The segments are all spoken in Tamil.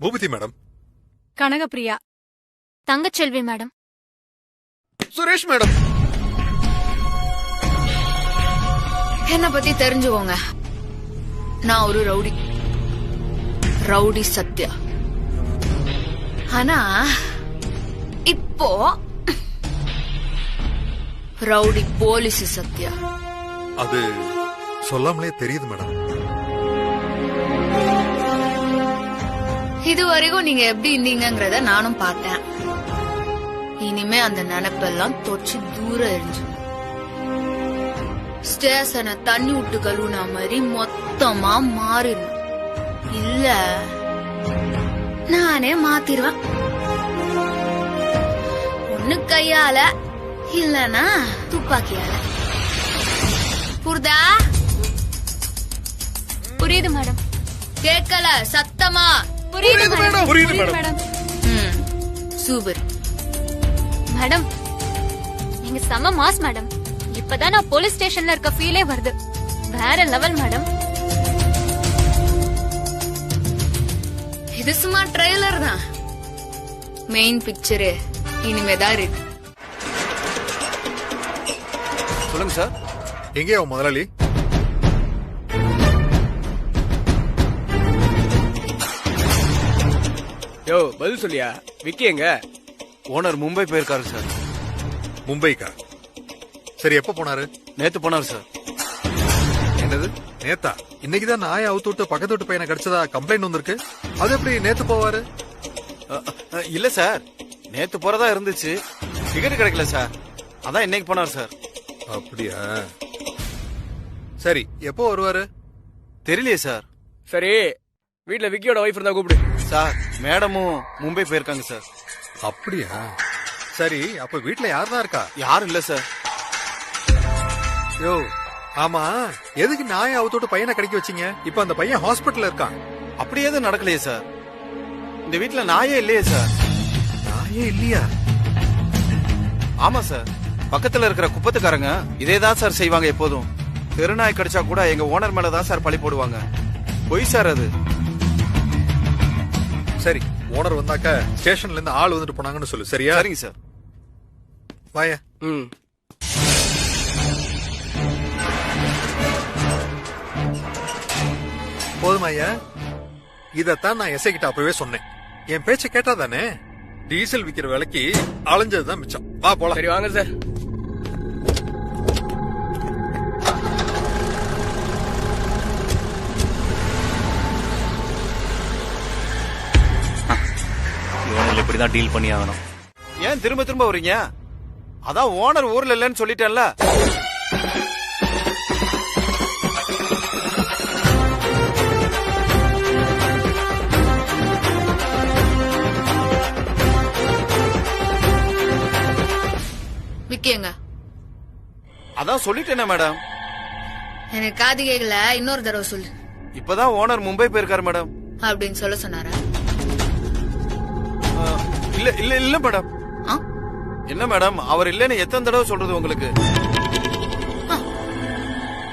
Boopathi madam. Kanagapriya. Thangaselvi madam. Suresh madam. என்ன பத்தி தெரிஞ்சுக்கோங்க. நான் ஒரு ரவுடி. ரவுடி சத்யா. ஆனா இப்போ ரவுடி போலீஸ் சத்யா. அது சொல்லாமலே தெரியுது மேடம். இது வரைக்கும் நீங்க எப்படி இருந்தீங்கங்கறத நானும் பார்த்தேன். இனிமே அந்த நினைப்பெல்லாம் தொச்சு தூரம் எரிஞ்சு ஸ்டேஷனை தண்ணி விட்டு கழுவுனா மாதிரி மொத்தமா மாறிடும். இல்ல நானே மாத்திருவேன். ஒண்ணு கையால இல்லனா துப்பாக்கியால. புரிதா? புரியுது மேடம். கேட்கல சத்தமா? புரியுது மேடம். புரியுது மேடம். சூப்பர் மேடம், நீங்க செம மாஸ் மேடம். இப்பதான் நான் போலீஸ் ஸ்டேஷன்ல இருக்க ஃபீலே வருது. வேற லெவல் மேடம். இது சும்மா ட்ரெய்லர் தான். மெயின் பிக்சரு இனிமேதான் இருக்கு. சொல்லுங்க சார். எங்கேயா முதலாளி? யோ பதில் சொல்லியா? விக்கி எங்க? ஓனர் மும்பை போயிருக்காரு சார். மும்பைக்கா? சரி, எப்ப போனாரு? நேத்து போனாரு சார். என்னது நேத்தா? இன்னைக்குதான் நாயை அவுத்து விட்டு பக்கத்து வீட்டு பையனை கிடைச்சதா கம்ப்ளைண்ட் வந்திருக்கு. அது எப்படி நேத்து போவாரு? இல்ல சார், நேத்து போறதா இருந்துச்சு. டிக்கெட் கிடைக்கல சார், அதான் இன்னைக்கு போனார் சார். அப்படியா? சரி, எப்போ வருவாரு? தெரியலையே சார். சரி, வீட்ல விக்கியோட வைஃப் இருந்தா கூப்பிடு. சார், மேடமும் மும்பை போயிருக்காங்க சார். அப்படியா? சரி, அப்ப வீட்டுல யாருதான் இருக்கா? யாரும் இல்ல சார். யோ, ஆமா, எதுக்கு நாயை அவுத்து விட்டு பையனை கிடைக்க வச்சீங்க? இப்ப அந்த பையன் ஹாஸ்பிட்டல்ல இருக்கான். அப்படி எதுவும் நடக்கலையே சார். இந்த வீட்டுல நாயே இல்லையே சார். நாயே இல்லையா? ஆமா சார், பக்கத்துல இருக்கிற குப்பத்துக்காரங்க இதேதான் சார் செய்வாங்க எப்போதும். தெருநாய் கடிச்சா கூட எங்க ஓனர் மேலதான் சார் பழி போடுவாங்க. பொய் சார் அது. சரி, ஓனர் வந்தாக்க ஸ்டேஷன்ல இருந்து ஆள் வந்துட்டு போனாங்கன்னு சொல்லு. சரியா? சரிங்க சார். வாயா. ம். போதுமா ஐயா? இதத்தான் நான் எஸ்ஐ கிட்ட அப்பவே சொன்னேன். என் பேச்ச கேட்டாதானே? டீசல் விக்கிற வேலைக்கு அலைஞ்சதுதான் மிச்சம். வா போலாம். சரி வாங்க சார். இப்படிதான் டீல் பண்ணி ஆகணும். ஏன் திரும்ப திரும்ப வரீங்க? அதான் ஓனர் ஊர்ல இல்லன்னு சொல்லிட்டேன்ல. விக்கியங்க, அதான் சொல்லிட்டேனே மேடம். எனக்கு காது கேக்கல, இன்னொரு தடவை சொல்லு. இப்பதான் ஓனர் மும்பை போயிருக்காரு மேடம். அப்படின்னு சொல்ல சொன்னாரா? இல்ல இல்ல இல்ல மேடம். என்ன மேடம், அவர் இல்லன்னு எத்தனை தடவை சொல்றது உங்களுக்கு?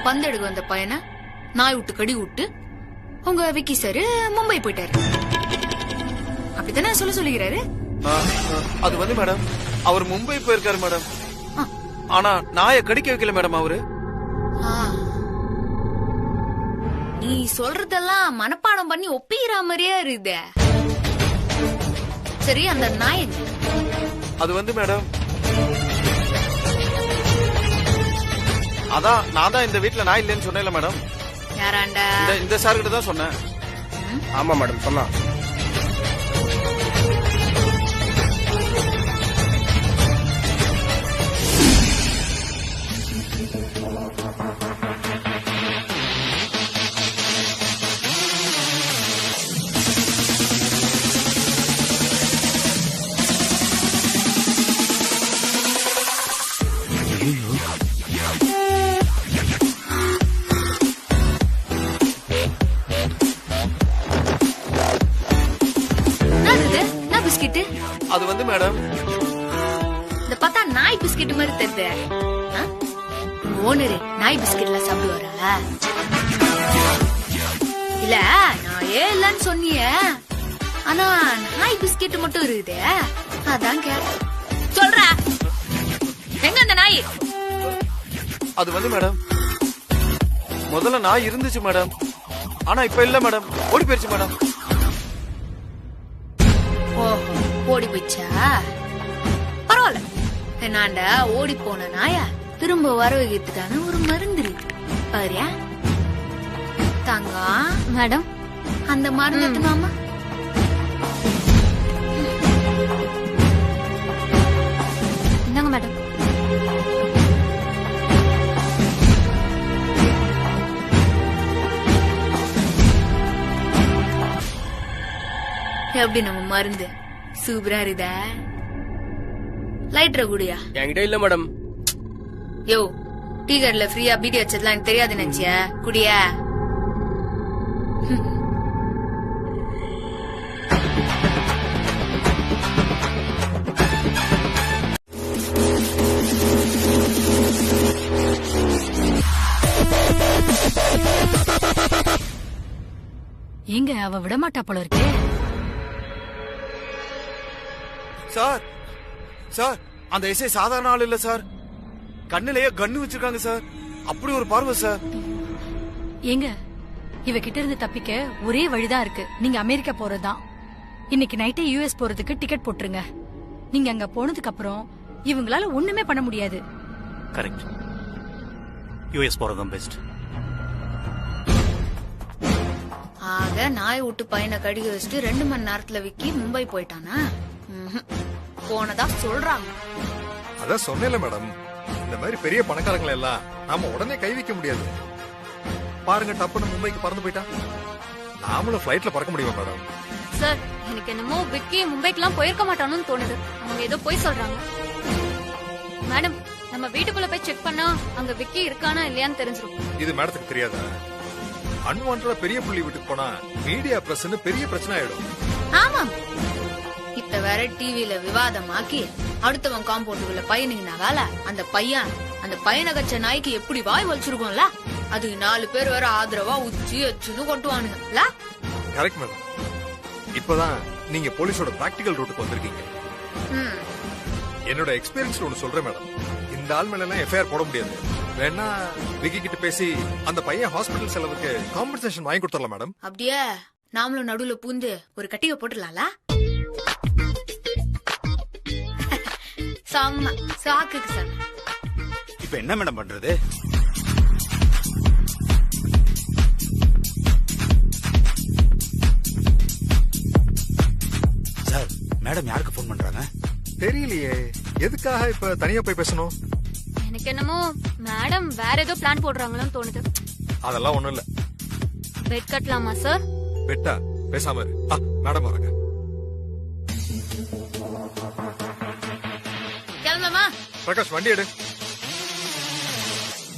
பந்தெடுக்க வந்த பையனை நாய் விட்டு கடி விட்டு உங்க விக்கி சார் மும்பை போயிட்டாரு. அப்படித்தானே சொல்லிக்கிறாரு. அது வந்து மேடம், அவர் மும்பை போயிருக்காரு மேடம். ஆனா நாயை கடிக்க வைக்கல மேடம் அவரு. நீ சொல்றதெல்லாம் மனப்பாடம் பண்ணி ஒப்பிக்கிற மாதிரியே இருக்குதே. சரி, அந்த நாய் அது வந்து மேடம், அதான் நான் தான் இந்த வீட்டுல நாய் இல்லைன்னு சொன்னேன்ல மேடம். யாராண்டா? இந்த சார் கிட்ட தான் சொன்னேன். ஆமா மேடம் சொன்னா. அது வந்து மேடம், இந்த பார்த்தா நாய் பிஸ்கெட் மாதிரி தெரியுது. ஓனரு நாய் பிஸ்கெட்ல சாப்பிடுவாரா? இல்ல நான் இல்லன்னு சொன்னிய, ஆனா நாய் பிஸ்கெட் மட்டும் இருக்குதே, அதான் கேட்டேன். சொல்ற எங்க அந்த நாய்? அது வந்து மேடம், முதல்ல நாய் இருந்துச்சு மேடம், ஆனா இப்ப இல்ல மேடம், ஓடி போயிருச்சு மேடம். ஓ, ஓடி போயிச்சா? பரவாயில்ல. என்னாண்ட ஓடி போன நாயா திரும்ப வர வைக்கிறதுக்கான ஒரு மருந்து இருக்கு பாரியா? தங்கம், மேடம் அந்த மருந்து எடுத்துனாமா? இந்தாங்க மேடம். எப்படி நம்ம மருந்து சூப்பரா இருக்குதா? லைட்டரை குடியா? என்கிட்ட இல்ல மேடம். யோ, டீ கடையில ஃப்ரீயா பீடி வச்சதுலாம் எனக்கு தெரியாது நினைச்சியா? குடியா? எங்க அவ விடமாட்டா போல இருக்கே. சார் சார், அந்த எஸ்ஐ சாதாரண ஆள் இல்ல சார், கண்ணிலேயே கன்னு வச்சிருக்காங்க சார், அப்படி ஒரு பார்வை சார். எங்க இவ கிட்ட இருந்து தப்பிக்க ஒரே வழிதான் இருக்கு, நீங்க அமெரிக்கா போறதுதான். இன்னைக்கு நைட்டே யூஎஸ் போறதுக்கு டிக்கெட் போட்டுருங்க. நீங்க அங்க போனதுக்கு அப்புறம் இவங்களால ஒண்ணுமே பண்ண முடியாது. கரெக்ட். யூஎஸ் போறதும் பெஸ்ட். ஆக நாய் விட்டு பையனை கடிக்க வச்சுட்டு 2 மணி நேரத்துல விக்கி மும்பை போயிட்டானா? போனதா சொல்றாங்க. அதான் சொன்னேன்ல மேடம், இந்த மாதிரி பெரிய பணக்காரங்களை எல்லாம் நாம உடனே கை வைக்க முடியாது. பாருங்க, டப்புன்னு மும்பைக்கு பறந்து போயிட்டா. நாமளும் பிளைட்ல பறக்க முடியுமா மேடம்? சார், எனக்கு என்னமோ விக்கி மும்பைக்கெல்லாம் போயிருக்க மாட்டானுன்னு தோணுது. அவங்க ஏதோ போய் சொல்றாங்க. மேடம், நம்ம வீட்டுக்குள்ள போய் செக் பண்ணா அங்க விக்கி இருக்கானா இல்லையான்னு தெரிஞ்சிரும். இது மேடத்துக்கு தெரியாதா? அன்வான்டா பெரிய புள்ளி வீட்டுக்கு போனா மீடியா பிரஸ்ன்னு பெரிய பிரச்சனை ஆயிடும். ஆமா, இப்ப வேற டிவில விவாதமாக்கி அடுத்தவன் காம்பவுண்டுக்குள்ள பையனுக்கு வேலை. அந்த பையனை கச்ச நாய்க்கு எப்படி வாய் வலிச்சிருக்கோம்ல, அதுக்கு 4 பேர் வேற ஆதரவா உச்சி அச்சுன்னு கொட்டுவானுங்கல்ல. Correct madam. இப்பதான் நீங்க போலீஸோட பிராக்டிகல் ரூட்டுக்கு வந்திருக்கீங்க. என்னோட எக்ஸ்பீரியன்ஸ்ல ஒன்னு சொல்றேன் மேடம். இந்த ஆள் மேல எல்லாம் எஃப்ஐஆர் போட முடியாது. வேணா விக்கி கிட்ட பேசி அந்த பையன் ஹாஸ்பிட்டல் செலவுக்கு காம்பன்சேஷன் வாங்கி கொடுத்துடலாம் மேடம். அப்படியே நாமளும் நடுவுல பூந்து ஒரு கட்டிக போட்டுடலாம்ல. செம்ம சாக்குக்கு சார். இப்ப என்ன மேடம் பண்றது? சார், மேடம் யாருக்கு போன் பண்றாங்க? தெரியலையே, எதுக்காக இப்ப தனியா போய் பேசணும்? எனக்கு என்னமோ மேடம் வேற ஏதோ பிளான் போடுறாங்களோன்னு தோணுது. அதெல்லாம் ஒண்ணும் இல்ல. பெட் கட்டலாமா சார்? பெட்டா? பேசாம இரு. மேடம் வராங்க. கிளம்பமா பிரகாஷ், வண்டி எடு.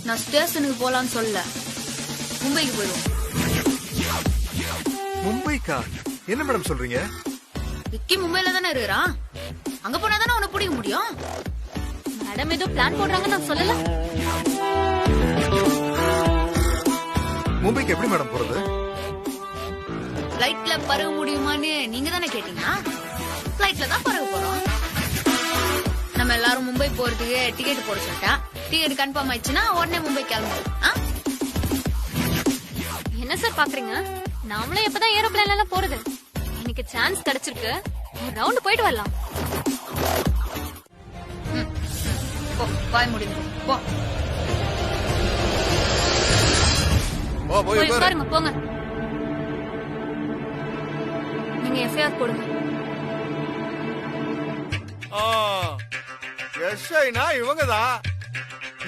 நான் ஸ்டேஷனுக்கு போலான்னு சொல்ல, மும்பைக்கு போயிடுவோம். மும்பைக்கா? என்ன மேடம் சொல்றீங்க? விக்கி மும்பைல தானே இருக்கிறான், அங்க போனா தானே உன்னை பிடிக்க முடியும். மேடம் ஏதோ பிளான் போடுறாங்க, நான் சொல்லல. மும்பைக்கு எப்படி மேடம் போறது? பிளைட்ல பறக்க முடியுமான்னு நீங்க தானே கேட்டீங்க. பிளைட்ல தான் பறக்க போறோம். நம்ம எல்லாரும் மும்பை போறதுக்கு டிக்கெட் போட சொல்லிட்டேன். டிக்கெட் கன்ஃபார்ம் ஆயிடுச்சுன்னா உடனே மும்பை கிளம்புவோம். என்ன சார் பாக்குறீங்க? நாமளும் எப்பதான் ஏரோப்ளேன்ல எல்லாம் போறது. இன்னைக்கு சான்ஸ் கிடைச்சிருக்கு, ஒரு ரவுண்ட் போயிட்டு வரலாம். போ, வாய் முடிங்க போ. போய் உட்காரு. பாருங்க, போங்க. நீங்க எஃப்ஐஆர் போடுங்க. எஸ்ஐனா இவங்கதான்.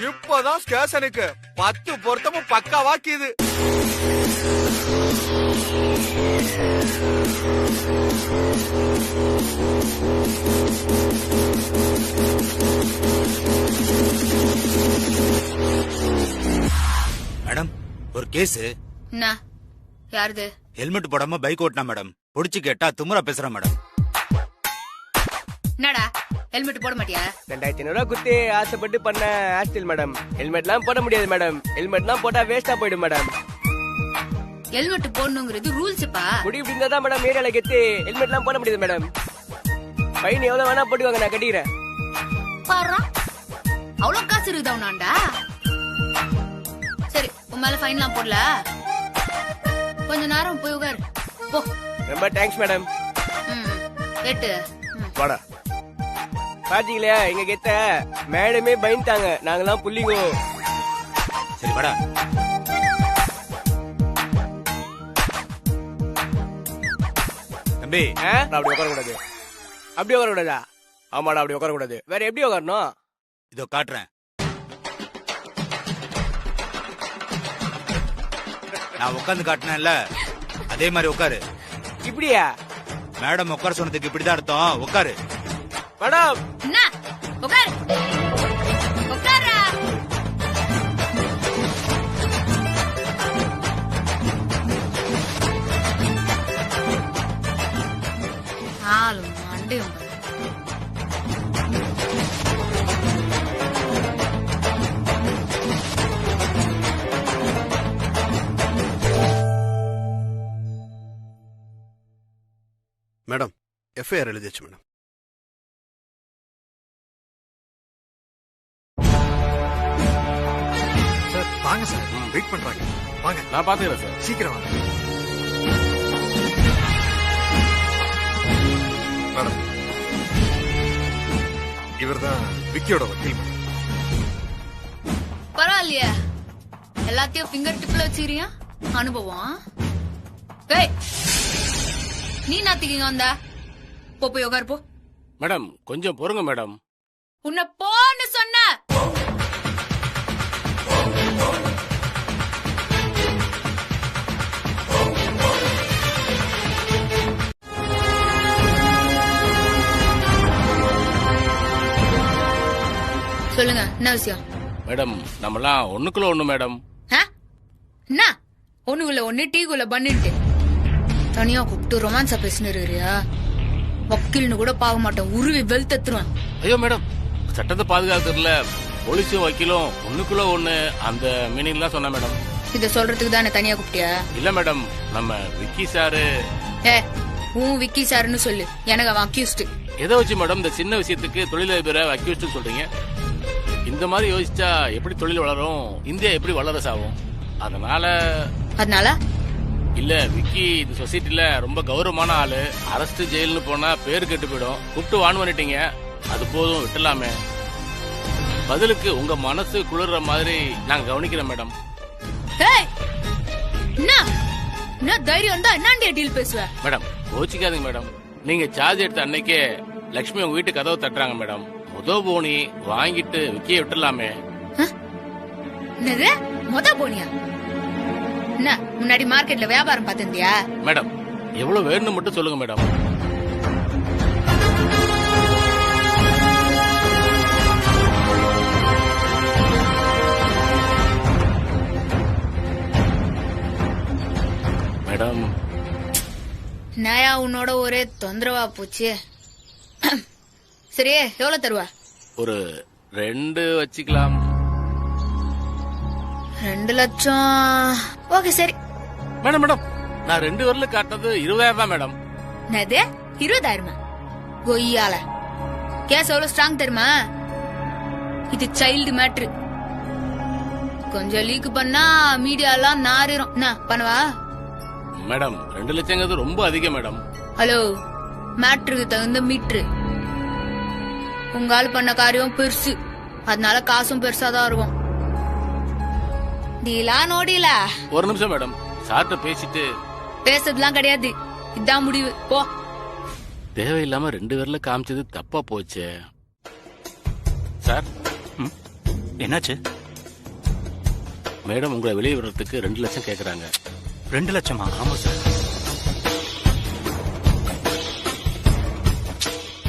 இப்பதான் ஸ்டேஷனுக்கு 10 பொருத்தமும் பக்காவாக்கிது. மேடம், ஒரு கேஸ். என்ன? யாருது? ஹெல்மெட் போடாம பைக் ஓட்டினா மேடம். புடிச்சு கேட்டா துமுறா பேசுறேன் மேடம். என்னடா ஹெல்மெட் போட மாட்டியா? 2500 ரூபா குத்தி ஆசைப்பட்டு பண்ண ஹேர் ஸ்டைல் மேடம். ஹெல்மெட்லாம் போட முடியாது மேடம். ஹெல்மெட்லாம் போட்டா வேஸ்டா போயிடும் மேடம். ஹெல்மெட் போடணுங்கிறது ரூல்ஸ்ப்பா. முடி இப்படி இருந்தா தான் மேடம் ஏரியால கெத்து ஹெல்மெட் எல்லாம் போட முடியுது மேடம். ஃபைன் எவ்வளவு வேணா போட்டுவாங்க, நான் கட்டிக்கிறேன். பாரு, அவ்வளவு காசு இருக்குதா உன்னாண்டா? சரி, உன் மேல ஃபைன்லாம் போடல, கொஞ்ச நேரம் போய் உட்காரு போ. ரொம்ப தேங்க்ஸ் மேடம். கேட்டு வாடா. பாத்தீங்களா எங்க கெத்த மேடமே பயந்துட்டாங்க, நாங்கெல்லாம் புள்ளிங்கோ. சரி வாடா. தம்பி நான் அப்படி உட்கார கூடாது. அப்படி உட்கார கூடாதா? ஆமாடா, அப்படி உட்கார கூடாது. வேற எப்படி உட்காரணும்? இதோ காட்டுறேன். நான் உட்காந்து காட்டினேன்ல, அதே மாதிரி உட்காரு. இப்படியா? மேடம் உட்கார சொன்னதுக்கு இப்படிதான் அர்த்தம். உட்காரு மேடம். என்ன உட்காரு, உட்காரா. ஆளு மண்டையும் மேடம், எஃப்ஐஆர் எழுதியாச்சு மேடம். சார் வாங்க சார், வெயிட் பண்றாங்க. வாங்க, நான் பாத்துக்கிறேன் சார். சீக்கிரம் வாங்க. மேடம், இவர்தான் விக்கியோட வக்கீல் மேடம். பரவாயில்லையா, எல்லாத்தையும் ஃபிங்கர் டிப்ல வச்சுக்கிறியா? அனுபவம். ஏய், நீ நாத்திக்கிங்க வந்தா? போய் உட்காரு போ. மேடம் கொஞ்சம் பொறுங்க மேடம். உன்னை போன்னு சொன்ன. சொல்லுங்க, என்ன விஷயம்? மேடம் நம்மலாம் ஒண்ணுக்குள்ள ஒண்ணு மேடம். என்ன ஒண்ணுக்குள்ள ஒண்ணு டீக்குள்ள பண்ணிட்டு தனியா கூப்பிட்டு ரொமான்ஸா பேசினு இருக்கிறியா? வக்கீல்னு கூட பார்க்க மாட்டேன், உருவி வெளுத்துருவேன். ஐயோ மேடம், சட்டத்தை பாதுகாக்கிறதுல போலீஸும் வக்கீலும் ஒண்ணுக்குள்ள ஒண்ணு அந்த மீனிங் தான் சொன்ன மேடம். இத சொல்றதுக்கு தானே தனியா கூப்பிட்டியா? இல்ல மேடம், நம்ம விக்கி சாரு. உன் விக்கி சாருன்னு சொல்லு, எனக்கு அவன் அக்யூஸ்ட். எதை வச்சு மேடம் இந்த சின்ன விஷயத்துக்கு தொழிலதிபரை அக்யூஸ்ட் சொல்றீங்க? இந்த மாதிரி யோசிச்சா எப்படி தொழில் வளரும், இந்தியா எப்படி வளர சாகும்? அதனால இல்ல விக்கி இந்த சொசைட்டில ரொம்ப கௌரவமான ஆளு. அரஸ்ட் ஜெயில்னு போனா பேரு கெட்டு போயிடும். கூப்பிட்டு வான் பண்ணிட்டீங்க, அது போதும், விட்டுலாமே. பதிலுக்கு உங்க மனசு குளிர்ற மாதிரி நாங்க கவனிக்கிறோம் மேடம். என்ன தைரியம் வந்தா என்னண்டியா டீல் பேசுவ? மேடம் கோச்சிக்காதீங்க மேடம். நீங்க சார்ஜ் எடுத்த அன்னைக்கே லட்சுமி உங்க வீட்டு கதவை தட்டுறாங்க மேடம். போனி வாங்கிட்டு விக்கிய விட்டுலாமே. மொத போனியா? என்ன முன்னாடி மார்க்கெட்ல வியாபாரம் பார்த்திருந்தியா? மேடம் எவ்வளவு வேணும்னு மட்டும் சொல்லுங்க மேடம். மேடம் நயா உன்னோட ஒரே தொந்தரவா போச்சு. சரி, எவ்வளவு தருவா? ஒரு 2 வச்சுக்கலாம். 2 லட்சம். ஓகே சரி. மேடம் மேடம் நான் 2 வரல காட்டினது 20,000 தான் மேடம். என்னது 20,000? கொய்யால கேஸ் எவ்வளவு ஸ்ட்ராங் தெரியுமா? இது சைல்டு மேட்ரு. கொஞ்சம் லீக் பண்ணா மீடியா எல்லாம் நாரிரும். என்ன பண்ணவா? மேடம் 2 லட்சங்கிறது ரொம்ப அதிகம் மேடம். ஹலோ, மேட்ருக்கு தகுந்த மீட்ரு. உங்க ஆள் பண்ண காரியம் பெருசு, அதனால காசும் பெருசாதான் இருக்கும். டீலா நோடிலா? ஒரு நிமிஷம் மேடம், சார்ட்ட பேசிட்டு. பேசுறதுலாம் கிடையாது, இதான் முடிவு. போ. தேவையில்லாம 2 பேர்ல காமிச்சது தப்பா போச்சு சார். என்னாச்சு மேடம்? உங்களை வெளியே விடுறதுக்கு 2 லட்சம் கேக்குறாங்க. 2 லட்சமா? ஆமா சார்.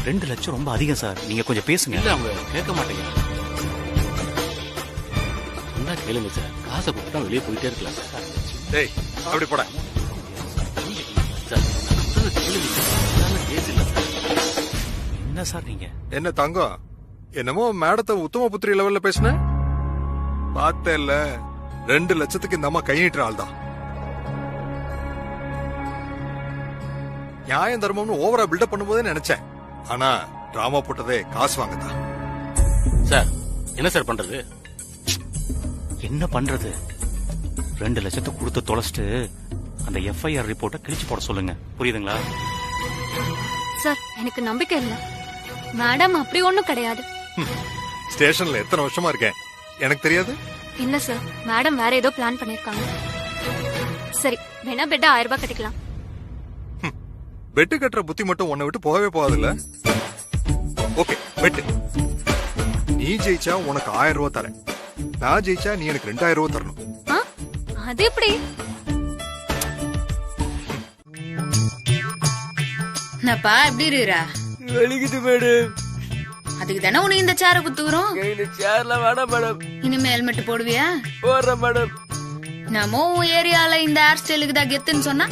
2 லட்சம் ரொம்ப அதிகம் சார், நீங்க கொஞ்சம் பேசுங்க. இல்ல அவங்க கேட்க மாட்டேங்க. கேளுங்க சார், காசை கொடுத்தா வெளியே போயிட்டே இருக்கலாம் சார். டேய் அப்படி போட சார். என்ன சார் நீங்க? என்ன தங்கம், என்னமோ மேடத்தை உத்தம புத்திரி லெவல்ல பேசின பார்த்தேல்ல. 2 லட்சத்துக்கு இந்த அம்மா கை நீட்டுற ஆள் தான். நியாயம் தர்மம்னு ஓவரா பில்டப் பண்ணும்போதே நினைச்சேன். ஆனா டிராமா போட்டதே காசு வாங்கதான். சார் என்ன சார் பண்றது? என்ன பண்றது? 2 லட்சத்தை கொடுத்து தொலைச்சிட்டு அந்த எஃப்ஐஆர் ரிப்போர்ட்டை கிழிச்சு போட சொல்லுங்க. புரியுதுங்களா? சார் எனக்கு நம்பிக்கை இல்ல. மேடம் அப்படி ஒண்ணும் கிடையாது. ஸ்டேஷன்ல எத்தனை வருஷமா இருக்கேன், எனக்கு தெரியாது? இல்ல சார், மேடம் வேற ஏதோ பிளான் பண்ணிருக்காங்க. சரி வேணா பெட்ட 1000 ரூபாய் கட்டிக்கலாம். பெட்டு கட்டுற புத்தி மட்டும் உன்னை விட்டு போகவே போகாதுல்ல. Okay bed. நீ ஜெயிச்சா உனக்கு 1000 ரூபாய் தரேன். நான் ஜெயிச்சா நீ எனக்கு 2000 ரூபாய் தரணும். அது எப்படி? என்னப்பா எப்படி இருக்கா? வலிக்குது மேடம். அதுக்கு தானே உனக்கு இந்த சேர குத்துக்கிறோம். கையில சேர்ல வேணாம் மேடம். இனிமே ஹெல்மெட் போடுவியா? போடுறேன் மேடம். நம்ம ஏரியால இந்த ஹேர் ஸ்டைலுக்கு தான் கெத்துன்னு சொன்னா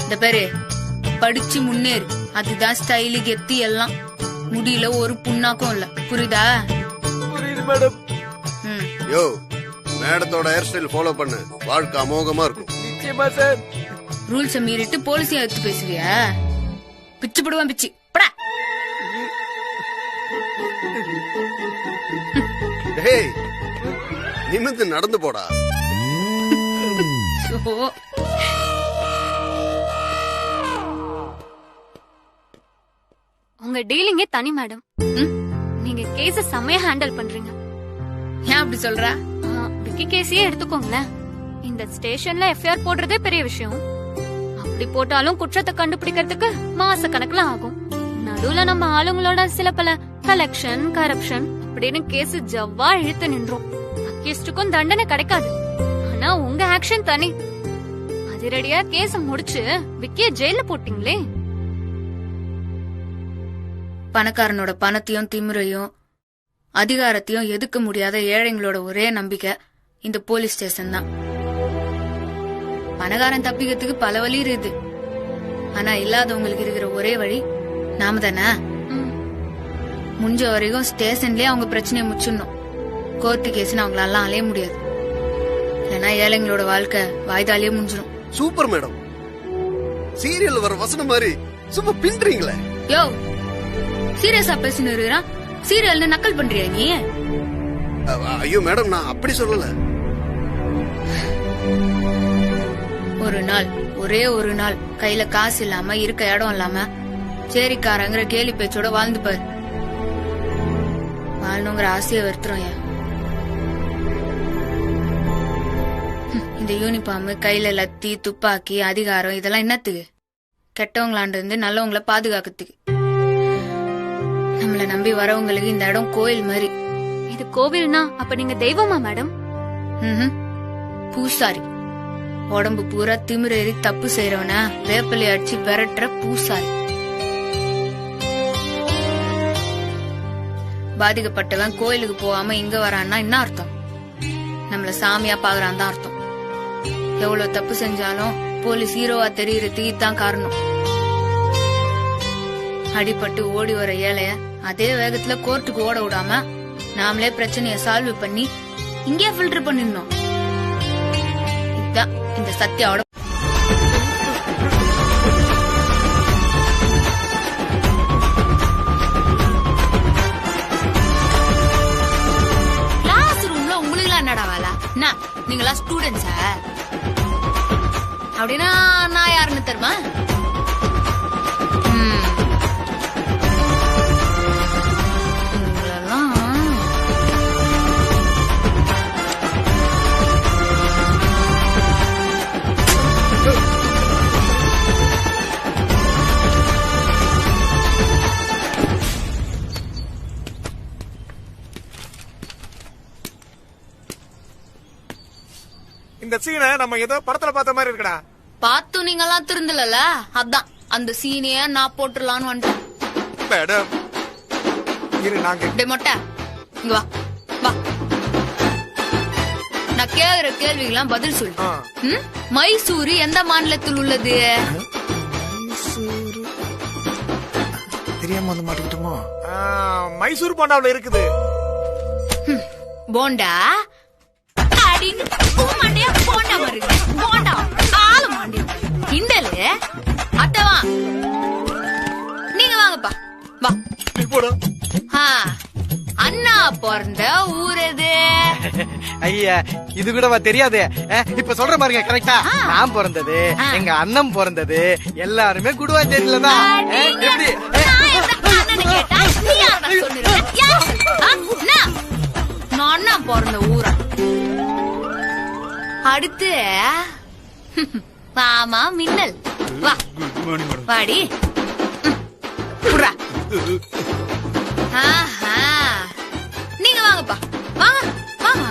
இந்த பேரு படிச்சு முன்னேறு. அதுதான் ஸ்டைலு கெத்தி எல்லாம். முடியல ஒரு புண்ணாக்கும் இல்ல. புரியுதா? புரியுது மேடம். யோ மேடத்தோட ஹேர் ஸ்டைல் ஃபாலோ பண்ணு, வாழ்க்கை அமோகமா இருக்கும். நிச்சயமா சார். ரூல்ஸ மீறிட்டு போலீஸையும் எடுத்து பேசுவியா? பிச்சு போடுவான் பிச்சு. படா. டேய் நிமிர்ந்து நடந்து போடா. உங்க டீலிங்கே தனி மேடம். நீங்க கேஸ செம்மையா ஹேண்டில் பண்றீங்க. ஏன் அப்படி சொல்ற? விக்கி கேஸையே எடுத்துக்கோங்களேன். இந்த ஸ்டேஷன்ல எஃப்ஐஆர் போடுறதே பெரிய விஷயம். அப்படி போட்டாலும் குற்றத்தை கண்டுபிடிக்கிறதுக்கு மாச கணக்குல ஆகும். நடுவுல நம்ம ஆளுங்களோட சில பல கலெக்ஷன் கரப்ஷன் அப்படின்னு கேஸ் ஜவ்வா இழுத்து நின்றோம். அக்யூஸ்டுக்கும் தண்டனை கிடைக்காது. ஆனா உங்க ஆக்ஷன் தனி. அதிரடியா கேஸ முடிச்சு விக்கிய ஜெயில போட்டீங்களே. பணக்காரனோட பணத்தையும் திமிரையும் அதிகாரத்தையும் எதுக்க முடியாத ஏழைங்களோட ஒரே நம்பிக்கை இந்த போலீஸ் ஸ்டேஷன் தான். பணக்காரன் தப்பிக்கிறதுக்கு பல வழி இருக்குது. ஆனா இல்லாதவங்களுக்கு இருக்கிற ஒரே வழி நாம தானே. முடிஞ்ச வரைக்கும் ஸ்டேஷன்லயே அவங்க பிரச்சனையை முடிச்சிடணும். கோர்ட்டு கேஸ்ன்னு அவங்களால அலைய முடியாது. இல்லைன்னா ஏழைங்களோட வாழ்க்கை வாய்தாலேயே முடிஞ்சிடும். Super madam. சீரியல் வர வசனம் மாதிரி சும்மா பின்றீங்களே. யோ சீரியஸா பேசினு இருக்கிறான். சீரியல்னு நக்கல் பண்றியா நீ? ஐயோ மேடம் நான் அப்படி சொல்லல. ஒரு நாள் ஒரே ஒரு நாள் கையில காசு இல்லாம இருக்க இடம் இல்லாம சேரிக்காரங்கிற கேலி பேச்சோட வாழ்ந்து பாரு. வாழணுங்கிற ஆசைய வருத்துறோம். இந்த யூனிஃபார்ம் கையில லத்தி துப்பாக்கி அதிகாரம் இதெல்லாம் என்னத்துக்கு? கெட்டவங்களாண்டு இருந்து நல்லவங்களை பாதுகாக்கிறதுக்கு. நம்மள நம்பி வரவங்களுக்கு இந்த இடம் கோயில் மாதிரி. இது கோவில்னா அப்ப நீங்க தெய்வமா மேடம்? பூசாரி. உடம்பு பூரா திமிரேறி தப்பு செய்யறவன வேப்பலி அடிச்சு விரட்டுற பூசாரி. பாதிக்கப்பட்டவன் கோயிலுக்கு போகாம இங்க வரான்னா என்ன அர்த்தம்? நம்மள சாமியா பாக்குறான் தான் அர்த்தம். எவ்வளவு தப்பு செஞ்சாலும் போலீஸ் ஹீரோவா தெரியறதுக்கு இதுதான் காரணம். அடிபட்டு ஓடி வர ஏழைய அதே வேகத்துல கோர்ட்டுக்கு ஓட விடாம நாமளே பிரச்சனைய சால்வ் பண்ணி இங்கே ஃபில்டர் பண்ணிடணும். இதுதான் இந்த சத்யாவோட. கிளாஸ் ரூம்ல உங்களுக்கு எல்லாம் என்னடா வேலை? என்ன நீங்களா ஸ்டூடெண்ட்ஸா? அப்படின்னா நான் யாருன்னு தெரியுமா? இந்த சீனை நம்ம ஏதோ படத்துல பார்த்த மாதிரி இருக்கடா. பாத்து நீங்க எல்லாம் திருந்தல. அதான் அந்த சீனைய நான் போட்டுடலான்னு வந்துட்டேன். மேடம் இரு நாங்க. டே மொட்டை இங்க வா வா. நான் கேக்குற கேள்விக்கெல்லாம் பதில் சொல்லு. மைசூரு எந்த மாநிலத்தில் உள்ளது? தெரியாம வந்து மாட்டிக்கிட்டோமோ? மைசூர் போண்டாவுல இருக்குது. போண்டா போண்டா வருது. போண்டா ஆளு மாண்டி இண்டலு அட்டவா பிறந்த ஊர் எது? ஐயா இது கூடவா தெரியாது? இப்ப சொல்ற பாருங்க கரெக்டா. நான் பிறந்தது, எங்க அண்ணன் பிறந்தது எல்லாருமே குடுவாஞ்சேரியில தான். எப்படி நான் பிறந்த ஊரா? அடுத்து வாமா மின்னல், வா வாடி. ஆஹா, நீங்க வாங்கப்பா, வாங்க வாங்க.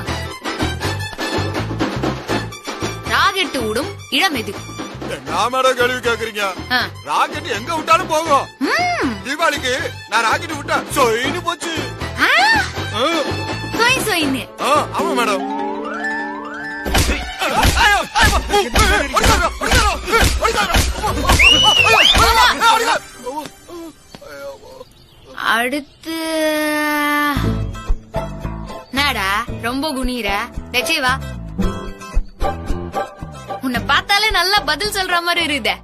ராக்கெட்டு விடும் இடம் எது? நான் மேடம் கேள்வி கேக்குறீங்க. ராக்கெட் எங்க விட்டாலும் போகும். தீபாவளிக்கு நான் ராக்கெட் விட்டா சொயின்னு போச்சு. சொய் சொயின்னு? ஆமா மேடம். அடுத்து நாடா ரொம்ப குனிற வா. உன்னை பார்த்தாலே நல்லா பதில் சொல்ற மாதிரி இருக்குதே.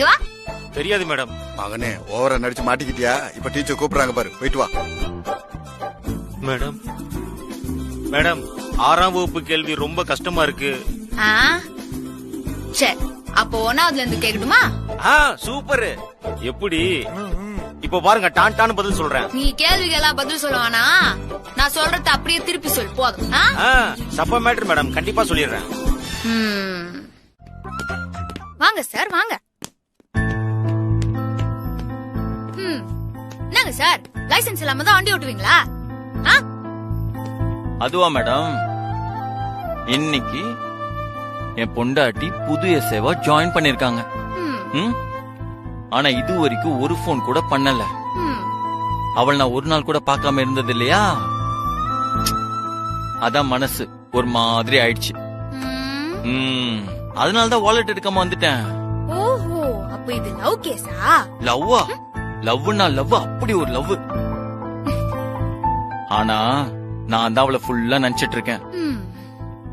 வா. தெரியாது மேடம். மகனே ஓவரா நடிச்சு மாட்டிக்கிட்டியா? இப்ப டீச்சர் கூப்பிடுறாங்க பாரு, போயிட்டு வா. மேடம் மேடம் 6ஆம் வகுப்பு கேள்வி ரொம்ப கஷ்டமா இருக்கு. சரி, அப்போ 1வதுல இருந்து கேக்கட்டுமா? சூப்பர். எப்படி? இப்ப பாருங்க, டான் டான் பதில் சொல்றேன். நீ கேள்விக்கெல்லாம் பதில் சொல்லுவானா? நான் சொல்றத அப்படியே திருப்பி சொல் போதும். சப்ப மேட்டர் மேடம், கண்டிப்பா சொல்லிடுறேன். வாங்க சார் வாங்க. என்னங்க சார், லைசென்ஸ் இல்லாம தான் வண்டி ஓட்டுவீங்களா? அதுவா மேடம், இன்னைக்கு என் பொண்டாட்டி புது எஸ்ஐவா ஜாயின் பண்ணிருக்காங்க. ஆனா இது வரைக்கும் ஒரு போன் கூட பண்ணல. அவள் நான் ஒரு நாள் கூட பார்க்காம இருந்தது இல்லையா, அதான் மனசு ஒரு மாதிரி ஆயிடுச்சு. அதனாலதான் வாலெட் எடுக்காம வந்துட்டேன். ஓஹோ, அப்ப இது லவ் கேஸா? லவ்வா? லவ்னா லவ், அப்படி ஒரு லவ். ஆனா நான் தான் அவளை ஃபுல்லா நினைச்சிட்டு இருக்கேன்.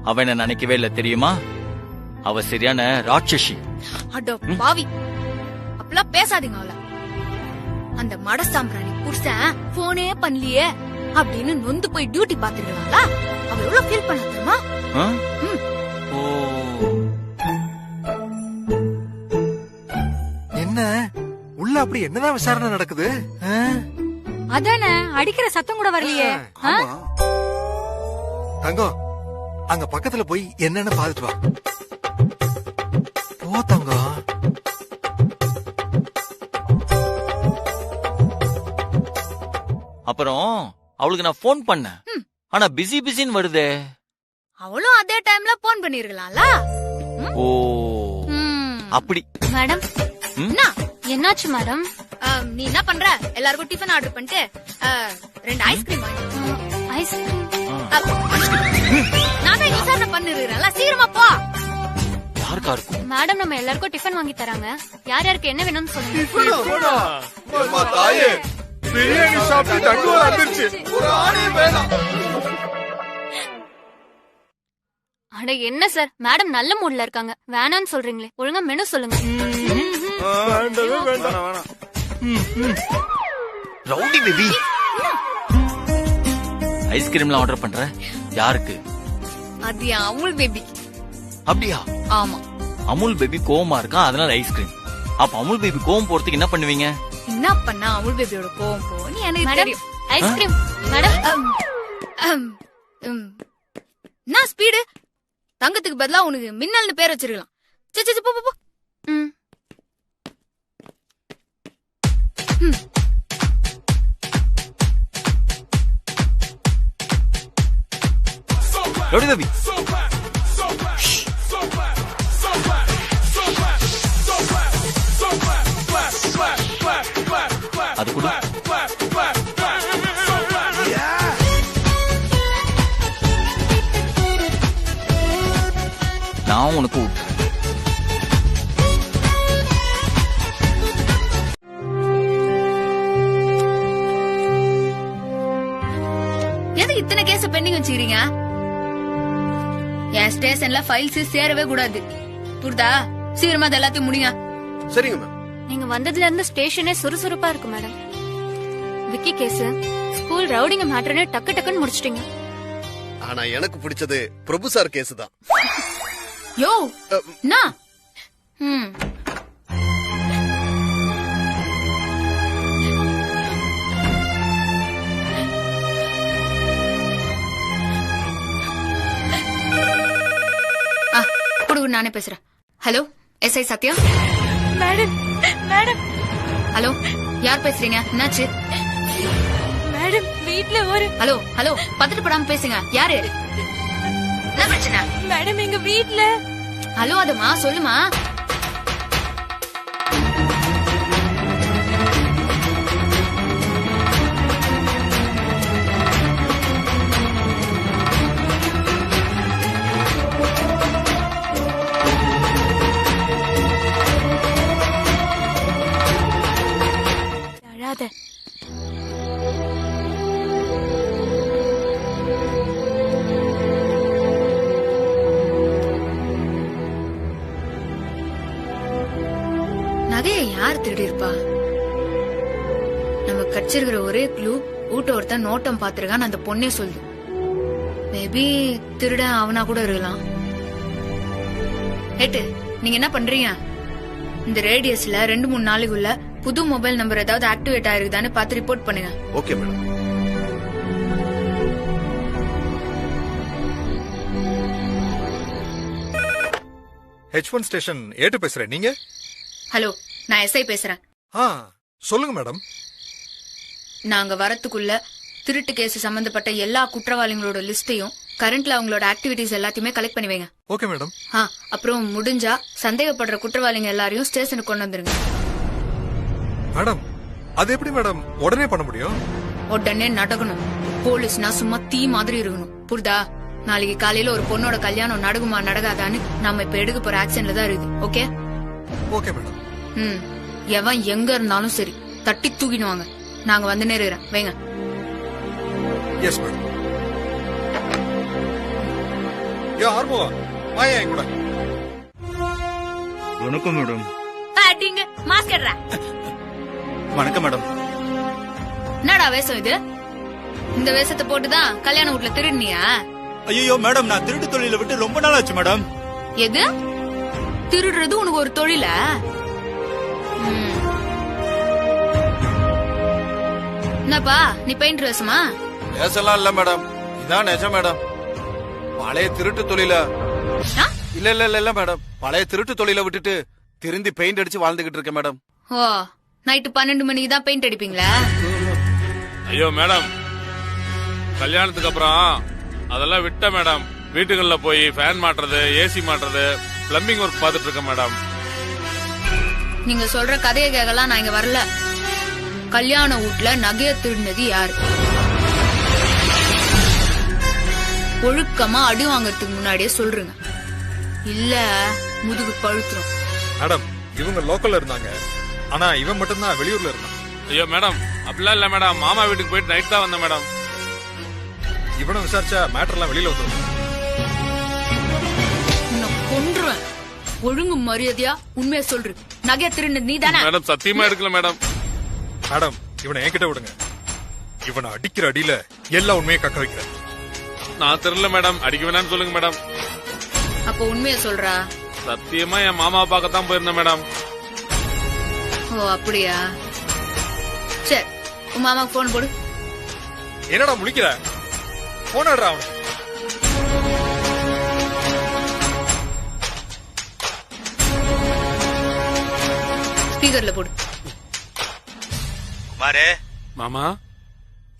அவ என்ன நினைக்கவே இல்ல தெரியுமா? அவ சரியான ராட்சசி. அட பாவி, அப்பலாம் பேசாதீங்க. அவள அந்த மட சாம்பிராணி புருஷன் போனே பண்ணலையே அப்படின்னு நொந்து போய் டியூட்டி பாத்துருக்காங்களா? அவ எவ்வளவு ஃபீல் பண்ண தெரியுமா? என்ன உள்ள அப்படி என்னதான் விசாரணை நடக்குது? அதானே, அடிக்கிற சத்தம் கூட வரலையே. தங்கம், அங்க பக்கத்துல போய் என்னன்னு பாத்துட்டு வா. போ தங்கம். அப்புறம் அவளுக்கு நான் போன் பண்ணேன், ஆனா பிஸி பிஸின்னு வருதே. அவளும் அதே டைம்ல போன் பண்ணிருக்கலாம்ல. ஓ அப்படி. மேடம் என்னாச்சு மேடம்? நீ என்ன பண்ற? எல்லாருக்கும் டிஃபன் ஆர்டர் பண்ணிட்டு 2 ஐஸ்கிரீம் வாங்கி. ஐஸ்கிரீம்? நான் தான் விசாரணை பண்ணிருக்கேன்ல, சீக்கிரமா போ. யாருக்கா இருக்கும்? மேடம் நம்ம எல்லாருக்கும் டிஃபன் வாங்கி தராங்க. யார் யாருக்கு என்ன வேணும்னு சொல்லுங்க. பிரியாணி சாப்பிட்டு தண்டுவா வந்துருச்சு. ஒரு ஆணே வேணாம். அட என்ன சார், மேடம் நல்ல மூட்ல இருக்காங்க, வேணான்னு சொல்றீங்களே. ஒழுங்கா மெனு சொல்லுங்க. ரவுடி பேபி, ஐஸ்கிரீம்லாம் ஆர்டர் பண்ற யாருக்கு? அது அமுல் பேபி. அப்படியா? ஆமா. அமுல் பேபி கோவமா இருக்கா, அதனால ஐஸ்கிரீம். அப்ப அமுல் பேபி கோவம் போறதுக்கு என்ன பண்ணுவீங்க? என்ன பண்ணா அமுல் பேபியோட கோவம் போன்னு எனக்கு தெரியும். Ice cream madam. என்ன ஸ்பீடு? தங்கத்துக்கு பதிலா உனக்கு மின்னல்னு பேர் வச்சிருக்கலாம். சே போ போ. ரவுடி பேபி, அது கூட நான் உனக்கு விட்டுறேன். எதுக்கு இத்தனை கேஸ் பெண்டிங் வச்சுக்கிறீங்க? என் ஸ்டேஷன்ல ஃபைல்ஸ் சேரவே கூடாது. புரியுதா? சீக்கிரமா எல்லாத்தையும் முடிங்க. சரிங்க மேம். நீங்க வந்ததுல இருந்து ஸ்டேஷனே சுறுசுறுப்பா இருக்கு மேடம். விக்கி கேஸ் ஸ்கூல் ரவுடிங்க மேட்டர்னு டக்கு டக்குன்னு முடிச்சிட்டீங்க. ஆனா எனக்கு பிடிச்சது பிரபு சார் கேஸ் தான். யோ நா குடுகு நானே பேசுறேன். Hello SI Sathya madam madam. Hello யார் பேசுறீங்க? என்னாச்சு மேடம்? வீட்ல ஒரு ஹலோ ஹலோ பதட்டப்படாம பேசுங்க. யாரு? என்ன பிரச்சனை? மேடம் எங்க வீட்ல. ஹலோ அதுமா சொல்லுமா. அழாத. நகையை யார் திருடி இருப்பா? நம்ம கடிச்சிருக்கிற ஒரே க்ளூ வீட்டை ஒருத்தன் நோட்டம் பாத்துருக்கான்னு அந்த பொண்ணே சொல்லுது. மேபி திருட அவனா கூட இருக்கலாம். ஏட்டு நீங்க என்ன பண்றீங்க? இந்த ரேடியஸ்ல 2-3 நாளைக்குள்ள புது மொபைல் நம்பர் ஏதாவது ஆக்டிவேட் ஆயிருக்குதான்னு பார்த்து ரிப்போர்ட் பண்ணுங்க. Okay madam. H1 ஸ்டேஷன் ஏட்டு பேசுறேன். நீங்க? ஹலோ நான் எஸ்ஐ பேசுறேன். சொல்லுங்க மேடம். நாங்க வரத்துக்குள்ள திருட்டு கேஸ் சம்பந்தப்பட்ட எல்லா குற்றவாளிகளோட லிஸ்டையும் கரண்ட்ல அவங்களோட ஆக்டிவிட்டிஸ் எல்லாத்தையுமே கலெக்ட் பண்ணி வைங்க. Okay madam. அப்புறம் முடிஞ்சா சந்தேகப்படுற குற்றவாளிங்க எல்லாரையும் ஸ்டேஷனுக்கு கொண்டு வந்துருங்க. மேடம் அது எப்படி மேடம் உடனே பண்ண முடியும்? உடனே நடக்கணும். போலீஸ்னா சும்மா தீ மாதிரி இருக்கணும். புரிதா? நாளைக்கு காலையில ஒரு பொண்ணோட கல்யாணம் நடக்குமா நடக்காதான்னு நாம இப்ப எடுக்க போற ஆக்ஷன்ல தான் இருக்கு. Okay okay madam. எவன் எங்க இருந்தாலும் சரி தட்டி தூக்கிடுவாங்க. நாங்க வந்து நேருகிறேன். வைங்க. Yes madam. யோ ஆர்மோ வாயா கூட. வணக்கம் மேடம். அடிங்க மாஸ்க் எடுறா. வணக்கம் மேடம். என்னடா வேஷம் இது? இந்த வேஷத்தை போட்டுதான் கல்யாண வீட்ல திருடுனியா? ஐயோ மேடம், நான் திருட்டு தொழில விட்டு ரொம்ப நாள் ஆச்சு மேடம். எது? திருடுறது உனக்கு ஒரு தொழிலா? என்னப்பா நீ பெயிண்ட் வேஷமா? வேஷம்லாம் இல்ல மேடம், இதான் நிஜம் மேடம். பழைய திருட்டு தொழில இல்ல இல்ல இல்ல இல்ல மேடம், பழைய திருட்டு தொழில விட்டுட்டு திருந்தி பெயிண்ட் அடிச்சு வாழ்ந்துகிட்டு இருக்கேன் மேடம். ஓ நைட்டு 12 மணிக்கு தான் பெயிண்ட் அடிப்பீங்களா? ஐயோ மேடம், கல்யாணத்துக்கு அப்புறம் அதெல்லாம் விட்ட மேடம். வீட்டுகள்ல போய் ஃபேன் மாட்டுறது, ஏசி மாட்டுறது, பிளம்பிங் ஒர்க் பாத்துட்டு இருக்கேன் மேடம். நீங்க சொல்ற கதையை கேட்கலாம் நான் இங்க வரல. கல்யாண வீட்ல நகைய திருடினது யாரு? ஒழுக்கமா அடி வாங்கறதுக்கு முன்னாடியே சொல்றீங்க, இல்ல முதுகு பழுத்துரும். மேடம் இவங்க லோக்கல்ல இருந்தாங்க, ஆனா இவன் மட்டும்தான் வெளியூர்ல இருந்தான். ஐயோ மேடம் அப்படிலாம் இல்ல மேடம், மாமா வீட்டுக்கு போயிட்டு நைட் தான் வந்தேன் மேடம். இவனை விசாரிச்சா மேட்டர்லாம் வெளியில வந்துடும். உன்னை கொன்றுவேன். ஒழுங்கு மரியாதையா உண்மையை சொல்று. நகைய திருடினது நீ தானே? மேடம் சத்தியமா எடுக்கல மேடம். மேடம் இவனை என்கிட்ட விடுங்க. இவனை அடிக்கிற அடியில எல்லா உண்மையை கக்க வைக்கிறேன். நான் தெரியல மேடம், அடிக்க வேணான்னு சொல்லுங்க மேடம். அப்ப உண்மையை சொல்றா? சத்தியமா என் மாமா பார்க்கத்தான் போயிருந்தேன் மேடம். ஓ அப்படியா? சரி உன் மாமாக்கு போன் போடு. என்னடா முழிக்கிற? போன் எடுறா அவனுக்கு. ஸ்பீக்கர்ல போடு. குமாரே. மாமா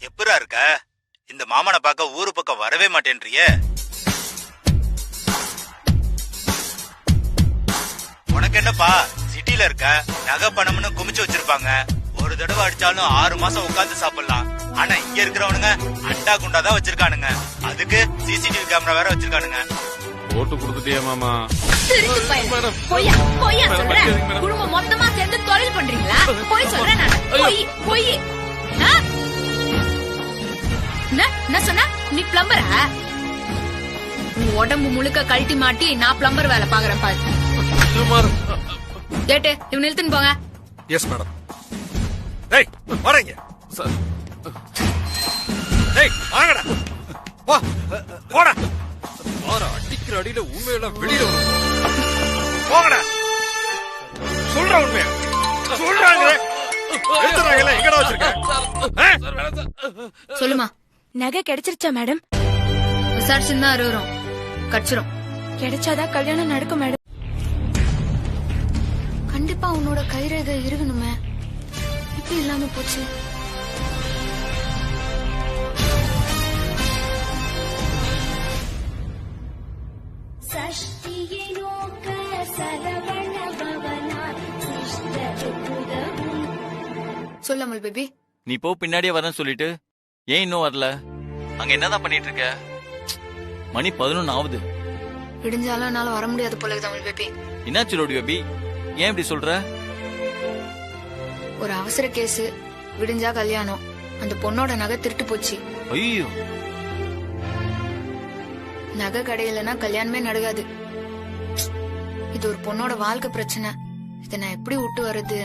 எப்பரா இருக்க? இந்த மாமனை பார்க்க ஊரு பக்கம் வரவே மாட்டேன்றியே. உனக்கு என்னப்பா, சிட்டில இருக்க, நகை பணம்னு குமிச்சு வச்சிருப்பாங்க. ஒரு தடவை அடிச்சாலும் 6 மாசம் உட்கார்ந்து சாப்பிடலாம். ஆனா இங்க இருக்கிறவனுங்க அண்டா குண்டா தான் வச்சிருக்கானுங்க. அதுக்கு சிசிடிவி கேமரா வேற வச்சிருக்கானுங்க. போட்டு கொடுத்துட்டியா மாமா? குடும்பம் மொத்தமா சேர்ந்து தொழில் பண்றீங்களா? போய் சொல்றேன் நான். போய் என்ன சொன்ன? நீ பிளம்பரா? உன் உடம்பு முழுக்க கழட்டி மாட்டி நான் பிளம்பர் வேலை பாக்குறேன் பாரு. கேட்டு இவன் நிறுத்துன்னு போங்க. Yes madam. டேய் வரேங்க. டேய் வாங்கடா வா போடா வார அடிக்கிற அடியில உண்மையெல்லாம் வெளியில வரும் போங்கடா சொல்ற உண்மையா சொல்றாங்க எடுத்துறாங்கல எங்கடா வச்சிருக்க சொல்லுமா நகை கிடைச்சிருச்சா மேடம்? விசாரிச்சுதான் அறுவரும் கடிச்சிரும். கிடைச்சாதான் கல்யாணம் நடக்கும் மேடம். கண்டிப்பா உன்னோட கைரேகை இருக்கணுமே, இப்படி இல்லாம போச்சு. சொல்லாமல் பேபி. நீ போ, பின்னாடியே வரேன்னு சொல்லிட்டு ஏன் இன்னும் வரல? அங்க என்னதான் பண்ணிட்டு இருக்க? மணி 11 ஆகுது. விடிஞ்சாலும் என்னால வர முடியாது போல தமிழ் பேபி. என்னாச்சு ரோடி பேபி, ஏன் இப்படி சொல்ற? ஒரு அவசர கேஸ், விடிஞ்சா கல்யாணம். அந்த பொண்ணோட நகை திருட்டு போச்சு. ஐயோ, நகை கடையிலனா கல்யாணமே நடக்காது. இது ஒரு பொண்ணோட வாழ்க்கை பிரச்சனை. இத நான் எப்படி விட்டு வர்றது?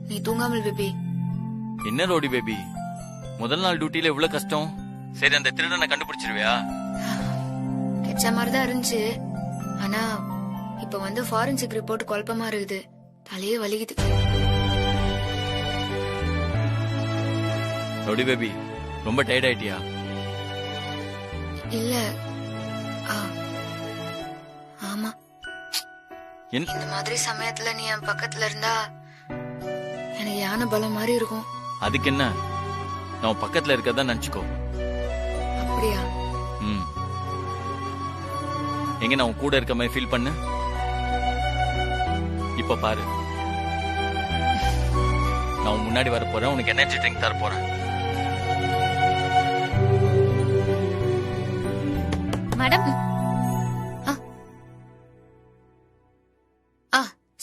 நீ தூங்காமல் பேபி. என்ன ரோடி பேபி, முதல் நாள் டியூட்டில இவ்வளவு கஷ்டம். சரி, அந்த திருடனை கண்டுபிடிச்சிருவியா? கெச்ச மாதிரிதான் இருந்துச்சு. ஆனா இப்ப வந்து ஃபாரன்சிக் ரிப்போர்ட் குழப்பமா இருக்குது. தலையே வலிக்குது. ரோடி பேபி, ரொம்ப டயர்ட் ஆயிட்டியா? இல்ல, ஆமா. இந்த மாதிரி சமயத்துல நீ என் பக்கத்துல இருந்தா எனக்கு யானை பலம் மாதிரி இருக்கும். அதுக்கு என்ன, நான் பக்கத்துல இருக்கதான் நினைச்சுக்கோ. அப்படியா? எங்க நான் கூட இருக்க மாதிரி ஃபீல் பண்ணு. இப்ப பாரு, நான் முன்னாடி வர போறேன், உனக்கு எனர்ஜி ட்ரிங்க் தர போறேன். மேடம்.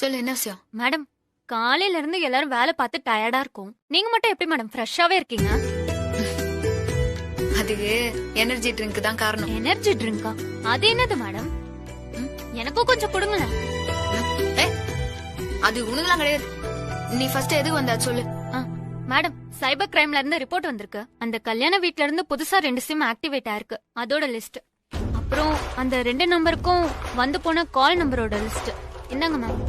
சொல்லு, என்ன விஷயம்? மேடம், காலையில இருந்து எல்லாரும் வேலை பார்த்து டயர்டா இருக்கும். நீங்க மட்டும் எப்படி மேடம் ஃப்ரெஷ்ஷாவே இருக்கீங்க? அதுக்கு எனர்ஜி ட்ரிங்க் தான் காரணம். எனர்ஜி ட்ரிங்கா? அது என்னது மேடம்? எனக்கும் கொஞ்சம் கொடுங்களேன். அது உனக்குலாம் கிடையாது. நீ ஃபர்ஸ்ட் எதுக்கு வந்தா சொல்லு. மேடம், சைபர் கிரைம்ல இருந்து ரிப்போர்ட் வந்திருக்கு. அந்த கல்யாண வீட்ல இருந்து புதுசா 2 சிம் ஆக்டிவேட் ஆயிருக்கு. அதோட லிஸ்ட். அப்புறம் அந்த 2 நம்பருக்கும் வந்து போன கால் நம்பரோட லிஸ்ட். என்னங்க மேம்?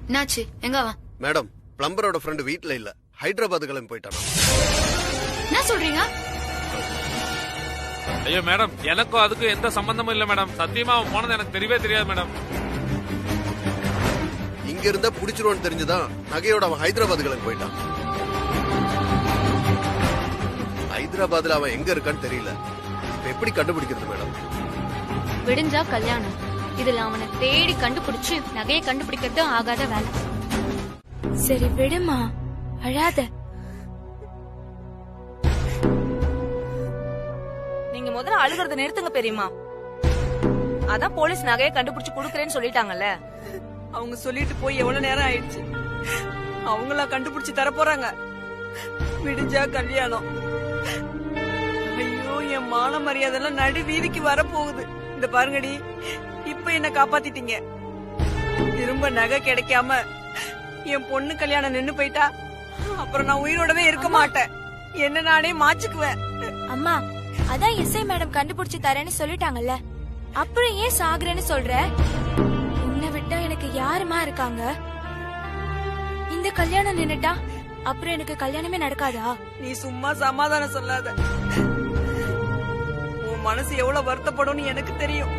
என்னாச்சு? எங்க வா? மேடம், பிளம்பரோட ஃப்ரெண்ட் வீட்ல இல்ல, ஹைதராபாத் கிளம்பி போயிட்டானா. என்ன சொல்றீங்க? ஐயோ மேடம், எனக்கும் அதுக்கும் எந்த சம்பந்தமும் இல்ல மேடம். சத்தியமா அவன் போனது எனக்கு தெரியவே தெரியாது மேடம். இங்க இருந்தா புடிச்சிருவான்னு தெரிஞ்சுதான் நகையோட அவன் ஹைதராபாத் கிளம்பி போயிட்டான். ஹைதராபாத்ல அவன் எங்க இருக்கான்னு தெரியல. இப்ப எப்படி கண்டுபிடிக்கிறது மேடம்? விடிஞ்சா கல்யாணம். இதுல அவனை தேடி கண்டுபிடிச்சு நகையை கண்டுபிடிக்கிறது ஆகாத வேலை. சரி விடுமா, அழாத. நீங்க முதல்ல அழுகிறத நிறுத்துங்க பெரியம்மா. அதான் போலீஸ் நகையை கண்டுபிடிச்சு குடுக்கறேன்னு சொல்லிட்டாங்கல்ல. அவங்க சொல்லிட்டு போய் எவ்வளவு நேரம் ஆயிடுச்சு. அவங்களா கண்டுபிடிச்சு தர போறாங்க. விடிஞ்சா கல்யாணம். ஐயோ, என் மான மரியாதைலாம் நடு வீதிக்கு வரப்போகுது. இந்த பாருங்கடி, இப்ப என்ன காப்பாத்திட்டீங்க. திரும்ப நகை கிடைக்காம என் பொண்ணு கல்யாணம் நின்னு போயிட்டா அப்புறம் நான் உயிரோடவே இருக்க மாட்டேன். என்ன நானே மாச்சுக்குவேன். அம்மா, அதான் எஸ்ஐ மேடம் கண்டுபிடிச்சு தரேன்னு சொல்லிட்டாங்கல்ல, அப்புறம் ஏன் சாகுறேன்னு சொல்ற? உன்னை விட்டா எனக்கு யாருமா இருக்காங்க? இந்த கல்யாணம் நின்னுட்டா அப்புறம் எனக்கு கல்யாணமே நடக்காதா? நீ சும்மா சமாதானம் சொல்லாத. உன் மனசு எவ்வளவு வருத்தப்படும் எனக்கு தெரியும்.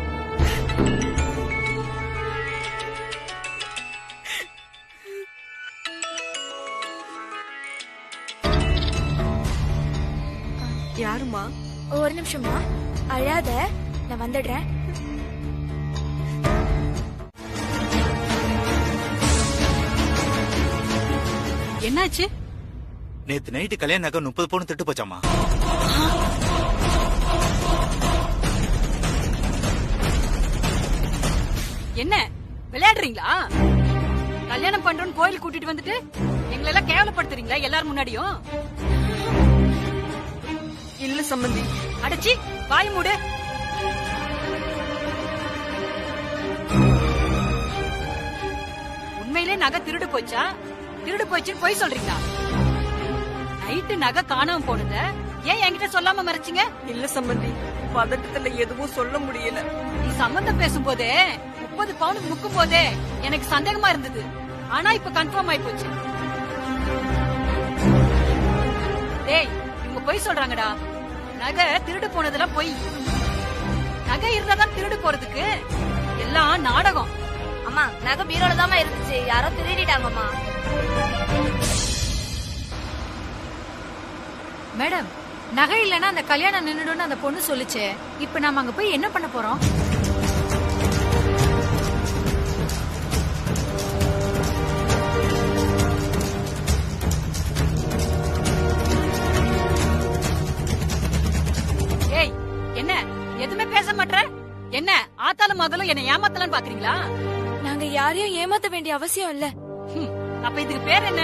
யாருமா? ஒரு நிமிஷமா, அழாத, நான் வந்துடுறேன். என்னாச்சு? நேத்து நைட்டு கல்யாண நகை 30 பவுன் திட்டு போச்சாமா. என்ன விளையாடுறீங்களா? கல்யாணம் பண்றோன்னு கோயில் கூட்டிட்டு வந்துட்டு எங்களை எல்லாம் கேவலப்படுத்துறீங்களா எல்லாரும் முன்னாடியும்? இல்ல சம்பந்தி. அடச்சி வாய் மூடு. உண்மையில உண்மையிலே நகை திருடு போச்சா? திருடு போச்சுன்னு பொய் சொல்றீங்களா? நைட்டு நகை காணாம போனத ஏன் என்கிட்ட சொல்லாம மறைச்சீங்க? இல்ல சம்பந்தி, பதட்டத்துல எதுவும் சொல்ல முடியல. நீ சம்பந்தம் பேசும்போதே 30 பவுனுக்கு முக்கும் போதே எனக்கு சந்தேகமா இருந்தது. ஆனா இப்ப கன்ஃபார்ம் ஆயி போச்சு. டேய், இவங்க பொய் சொல்றாங்கடா. நகை திருடு போனதெல்லாம் பொய். நகை இருந்தாதான் திருடு போறதுக்கு. எல்லாம் நாடகம். அம்மா, நகை பீரோல தான் இருந்துச்சு, யாரோ திருடிட்டாங்கம்மா. மேடம், நகை இல்லனா அந்த கல்யாணம் நின்னுடுன்னு அந்த பொண்ணு சொல்லுச்சே. இப்ப நாம அங்க போய் என்ன பண்ண போறோம்? ஏய், என்ன எதுவுமே பேச மாட்டற? என்ன ஆத்தாலும் மகளும் என்ன ஏமாத்தலான்னு பாக்குறீங்களா? நாங்க யாரையும் ஏமாத்த வேண்டிய அவசியம் இல்ல. அப்ப இதுக்கு பேர் என்ன?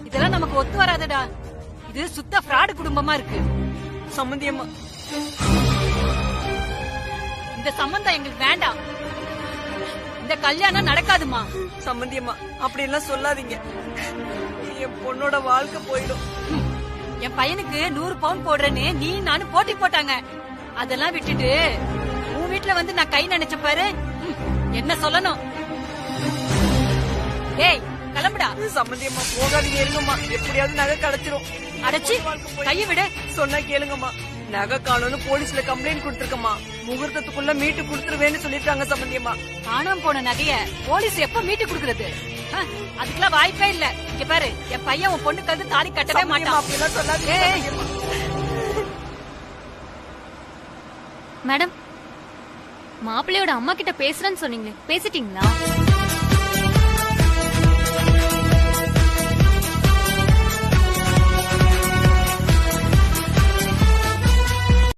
இதெல்லாம் நமக்கு ஒத்து வராதடா. இது சுத்த ஃப்ராடு குடும்பமா இருக்கு. சம்பந்தி அம்மா, இந்த சம்பந்தம் எங்களுக்கு வேண்டாம். இந்த கல்யாணம் நடக்காதுமா. சம்பந்தி அம்மா, அப்படி எல்லாம் சொல்லாதீங்க. என் பொண்ணோட வாழ்க்கை போயிடும். என் பையனுக்கு 100 பவுன் போடுறேன்னு நீ நானும் போட்டி போட்டாங்க. அதெல்லாம் விட்டுட்டு உன் வீட்டுல வந்து நான் கை நினைச்ச பாரு. என்ன சொல்லணும்? ஏய், கிளம்புடா. சம்பந்தி அம்மா, போகாதீங்க, இருங்கம்மா. எப்படியாவது நகை கிடைச்சிரும். அடைச்சி கைய விடு. சொன்னா கேளுங்கம்மா. நகை காணும்னு போலீஸ்ல கம்ப்ளைண்ட் கொடுத்திருக்கம்மா. முகூர்த்தத்துக்குள்ள மீட்டு கொடுத்துருவேன்னு சொல்லிருக்காங்க சம்பந்தி அம்மா. காணாம போன நகைய போலீஸ் எப்ப மீட்டு கொடுக்கறது? அதுக்கெல்லாம் வாய்ப்பே இல்ல. இங்க பாரு, என் பையன் உன் பொண்ணுக்கு வந்து தாலி கட்டவே மாட்டான். அப்படிலாம் சொல்லாதீங்க. மேடம், மாப்பிள்ளையோட அம்மா கிட்ட பேசுறேன்னு சொன்னீங்களே, பேசிட்டீங்களா?